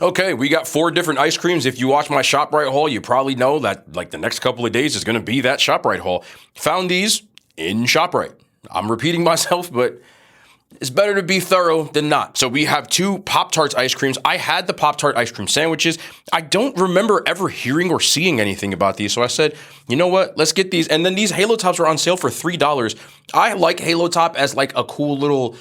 Okay, we got 4 different ice creams. If you watch my ShopRite haul, you probably know that like the next couple of days is going to be that ShopRite haul. Found these in ShopRite. I'm repeating myself, but it's better to be thorough than not. So we have 2 Pop-Tarts ice creams. I had the Pop-Tart ice cream sandwiches. I don't remember ever hearing or seeing anything about these. So I said, you know what? Let's get these. And then these Halo Tops are on sale for $3. I like Halo Top as like a cool little,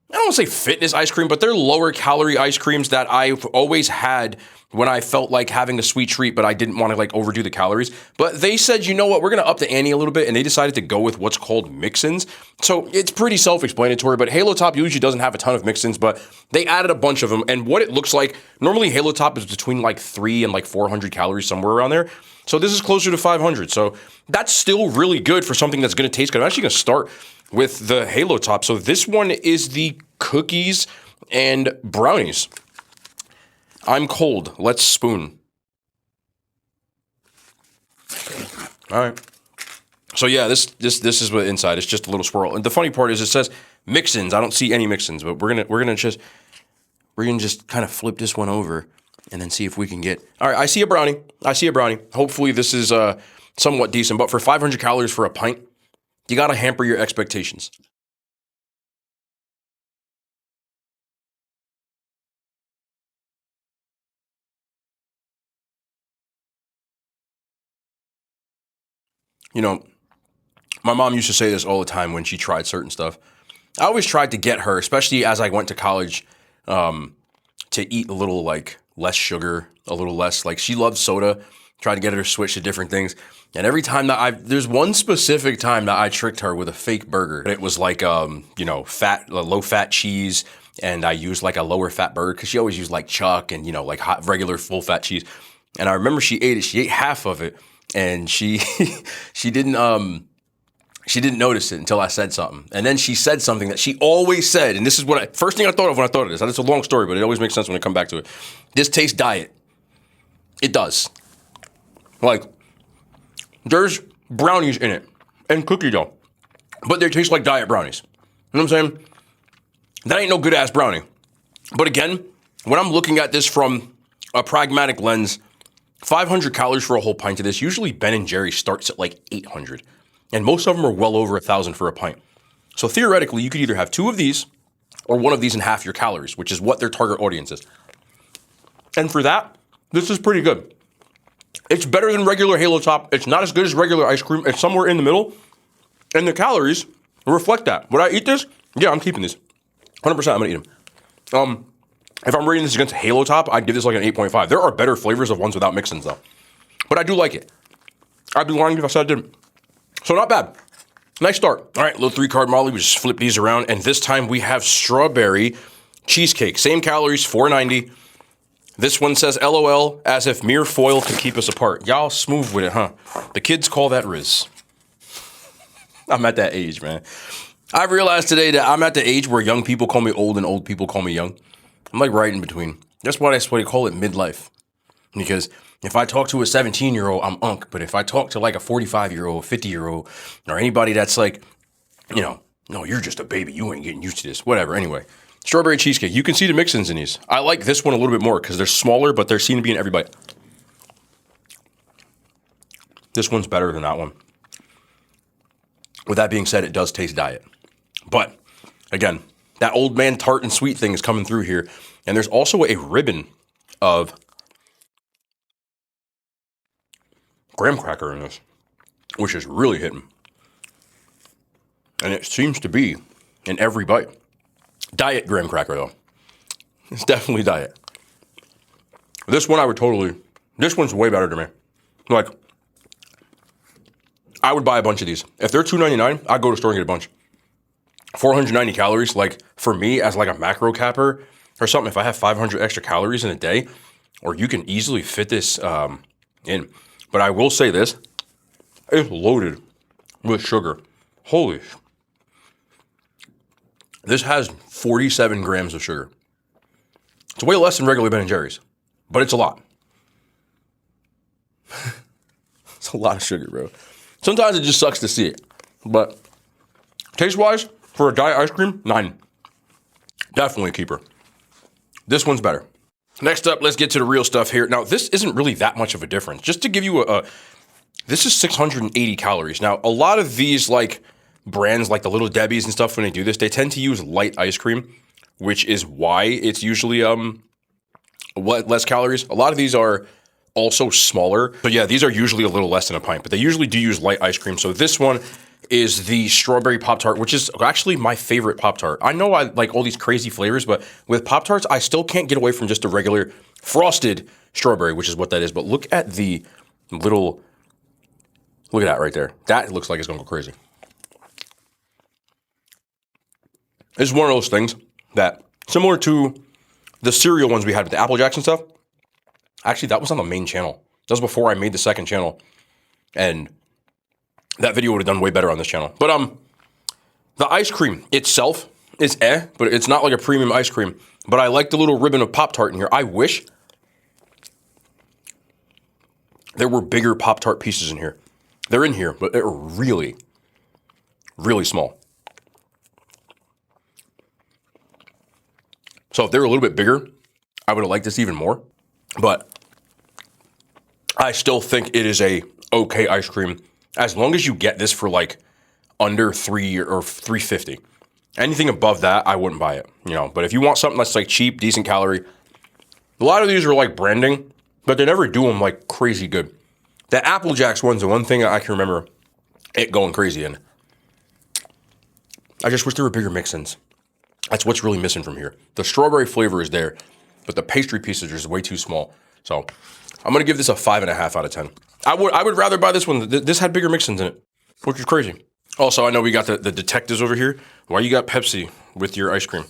I don't want to say fitness ice cream, but they're lower calorie ice creams that I've always had when I felt like having a sweet treat, but I didn't want to like overdo the calories. But they said, you know what, we're going to up the ante a little bit, and they decided to go with what's called mix-ins. So it's pretty self-explanatory, but Halo Top usually doesn't have a ton of mix-ins, but they added a bunch of them. And what it looks like, normally Halo Top is between like 300 and like 400 calories, somewhere around there. So this is closer to 500. So that's still really good for something that's going to taste good. I'm actually going to start with the Halo Top. So this one is the cookies and brownies. I'm cold. Let's spoon. All right. So yeah, this is what inside. It's just a little swirl. And the funny part is it says mix-ins. I don't see any mix-ins, but we're gonna just kind of flip this one over and then see if we can get. All right, I see a brownie. Hopefully this is somewhat decent, but for 500 calories for a pint, you got to hamper your expectations. You know, my mom used to say this all the time when she tried certain stuff. I always tried to get her, especially as I went to college, to eat a little like less sugar, a little less like she loved soda. Tried to get her to switch to different things. And every time that there's one specific time that I tricked her with a fake burger. It was like, low fat cheese. And I used like a lower fat burger because she always used like chuck and, like hot, regular full fat cheese. And I remember she ate it. She ate half of it. And she didn't notice it until I said something. And then she said something that she always said. And this is first thing I thought of when I thought of this. It's a long story, but it always makes sense when I come back to it. This tastes diet. It does. Like, there's brownies in it and cookie dough, but they taste like diet brownies. You know what I'm saying? That ain't no good ass brownie. But again, when I'm looking at this from a pragmatic lens, 500 calories for a whole pint of this. Usually Ben & Jerry's starts at like 800, and most of them are well over 1,000 for a pint. So theoretically, you could either have 2 of these or 1 of these and half your calories, which is what their target audience is. And for that, this is pretty good. It's better than regular Halo Top. It's not as good as regular ice cream. It's somewhere in the middle, and the calories reflect that. Would I eat this? Yeah, I'm keeping these. 100%, I'm gonna eat them. If I'm rating this against Halo Top, I'd give this like an 8.5. There are better flavors of ones without mix-ins though. But I do like it. I'd be lying if I said I didn't. So not bad. Nice start. All right, little 3-card Molly. We just flip these around. And this time we have strawberry cheesecake. Same calories, 490. This one says LOL, as if mere foil could keep us apart. Y'all smooth with it, huh? The kids call that Riz. I'm at that age, man. I realized today that I'm at the age where young people call me old and old people call me young. I'm like right in between. That's why they call it midlife. Because if I talk to a 17-year-old, I'm unk. But if I talk to like a 45-year-old, 50-year-old, or anybody that's like, no, you're just a baby. You ain't getting used to this. Whatever. Anyway, strawberry cheesecake. You can see the mix-ins in these. I like this one a little bit more because they're smaller, but they seem to be in every bite. This one's better than that one. With that being said, it does taste diet. But again, that old man tart and sweet thing is coming through here. And there's also a ribbon of graham cracker in this, which is really hitting. And it seems to be in every bite. Diet graham cracker, though. It's definitely diet. This one this one's way better to me. Like, I would buy a bunch of these. If they're $2.99, I'd go to the store and get a bunch. 490 calories, like for me as like a macro capper or something, if I have 500 extra calories in a day, or you can easily fit this in. But I will say this, it's loaded with sugar. Holy. This has 47 grams of sugar. It's way less than regular Ben & Jerry's, but it's a lot. It's a lot of sugar, bro. Sometimes it just sucks to see it, but taste-wise, for a diet ice cream, 9. Definitely a keeper. This one's better. Next up, let's get to the real stuff here. Now, this isn't really that much of a difference. Just to give you this is 680 calories. Now, a lot of these like brands, like the Little Debbie's and stuff, when they do this, they tend to use light ice cream, which is why it's usually less calories. A lot of these are also smaller. So yeah, these are usually a little less than a pint, but they usually do use light ice cream. So this one is the strawberry Pop-Tart, which is actually my favorite Pop-Tart. I know I like all these crazy flavors, but with Pop-Tarts, I still can't get away from just a regular frosted strawberry, which is what that is. But look at the little, look at that right there. That looks like it's gonna go crazy. This is one of those things that, similar to the cereal ones we had with the Apple Jacks and stuff, actually that was on the main channel. That was before I made the second channel. And that video would have done way better on this channel. But the ice cream itself is but it's not like a premium ice cream. But I like the little ribbon of Pop-Tart in here. I wish there were bigger Pop-Tart pieces in here. They're in here, but they're really, really small. So if they were a little bit bigger, I would have liked this even more. But I still think it is a okay ice cream. As long as you get this for like under $3 or $3.50. Anything above that, I wouldn't buy it, you know. But if you want something that's like cheap, decent calorie, a lot of these are like branding, but they never do them like crazy good. The Apple Jacks one's the one thing I can remember it going crazy in. I just wish there were bigger mix-ins. That's what's really missing from here. The strawberry flavor is there, but the pastry pieces are just way too small. So I'm gonna give this a 5.5 out of 10. I would rather buy this one. This had bigger mix-ins in it, which is crazy. Also, I know we got the detectives over here. Why you got Pepsi with your ice cream?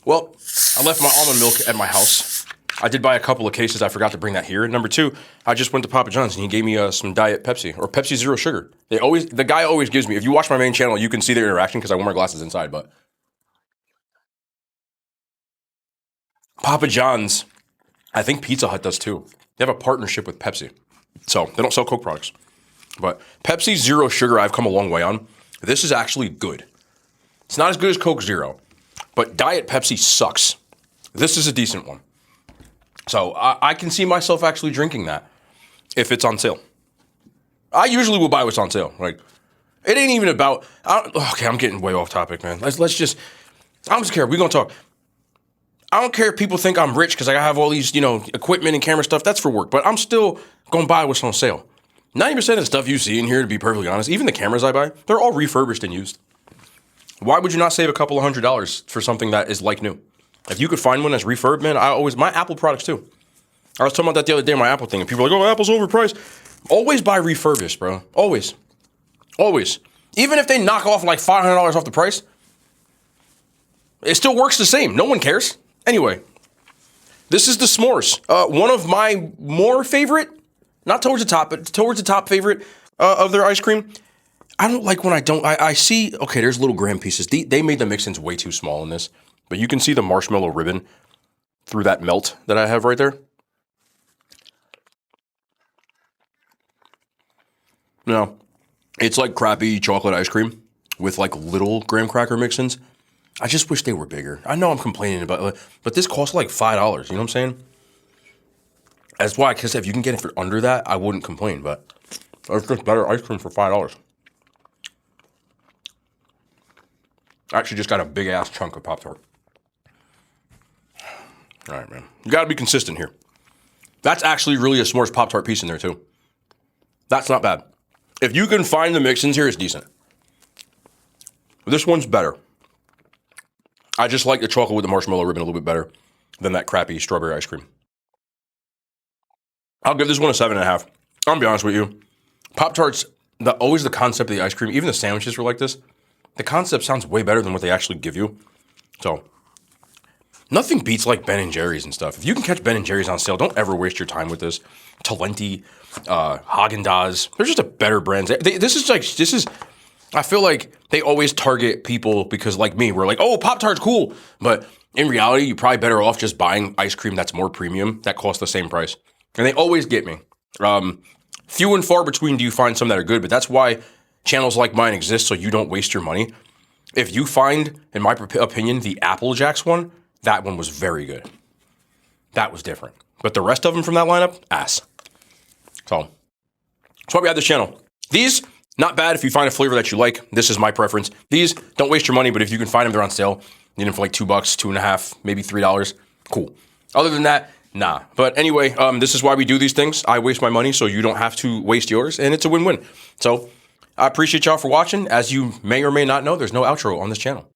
Well, I left my almond milk at my house. I did buy a couple of cases. I forgot to bring that here. And number two, I just went to Papa John's and he gave me some Diet Pepsi or Pepsi Zero Sugar. The guy always gives me, if you watch my main channel, you can see their interaction because I wear my glasses inside, but Papa John's, I think Pizza Hut does too. They have a partnership with Pepsi. So they don't sell Coke products. But Pepsi Zero Sugar, I've come a long way on. This is actually good. It's not as good as Coke Zero, but Diet Pepsi sucks. This is a decent one. So I can see myself actually drinking that if it's on sale. I usually will buy what's on sale. Like, it ain't even about, okay, I'm getting way off topic, man. I don't just care. We're going to talk. I don't care if people think I'm rich because I have all these, equipment and camera stuff. That's for work. But I'm still going to buy what's on sale. 90% of the stuff you see in here, to be perfectly honest, even the cameras I buy, they're all refurbished and used. Why would you not save a couple of $100s for something that is like new? If you could find one that's refurbed, man, my Apple products too. I was talking about that the other day, my Apple thing, and people are like, oh, Apple's overpriced. Always buy refurbished, bro. Always. Always. Even if they knock off like $500 off the price, it still works the same. No one cares. Anyway, this is the s'mores. One of my more favorite, not towards the top, but towards the top favorite of their ice cream. I don't like when I see, okay, there's little graham pieces. They made the mix-ins way too small in this, but you can see the marshmallow ribbon through that melt that I have right there. No, it's like crappy chocolate ice cream with like little graham cracker mix-ins. I just wish they were bigger. I know I'm complaining about it, but this costs like $5. You know what I'm saying? That's why, because if you can get it for under that, I wouldn't complain, but it's just better ice cream for $5. I actually just got a big ass chunk of Pop-Tart. All right, man. You got to be consistent here. That's actually really a s'mores Pop-Tart piece in there, too. That's not bad. If you can find the mix-ins here, it's decent. This one's better. I just like the chocolate with the marshmallow ribbon a little bit better than that crappy strawberry ice cream. I'll give this one a 7.5. I'm gonna be honest with you. Pop-Tarts, always the concept of the ice cream, even the sandwiches were like this. The concept sounds way better than what they actually give you. So, nothing beats like Ben & Jerry's and stuff. If you can catch Ben & Jerry's on sale, don't ever waste your time with this. Talenti, Haagen-Dazs, they're just a better brand. I feel like they always target people because, like me, we're like, oh, Pop-Tart's cool. But in reality, you're probably better off just buying ice cream that's more premium, that costs the same price. And they always get me. Few and far between do you find some that are good, but that's why channels like mine exist, so you don't waste your money. If you find, in my opinion, the Apple Jacks one, that one was very good. That was different. But the rest of them from that lineup, ass. So that's why we have this channel. These, not bad if you find a flavor that you like. This is my preference. These, don't waste your money, but if you can find them, they're on sale. You need them for like $2, $2.50, maybe $3. Cool. Other than that, nah. But anyway, this is why we do these things. I waste my money so you don't have to waste yours, and it's a win-win. So I appreciate y'all for watching. As you may or may not know, there's no outro on this channel.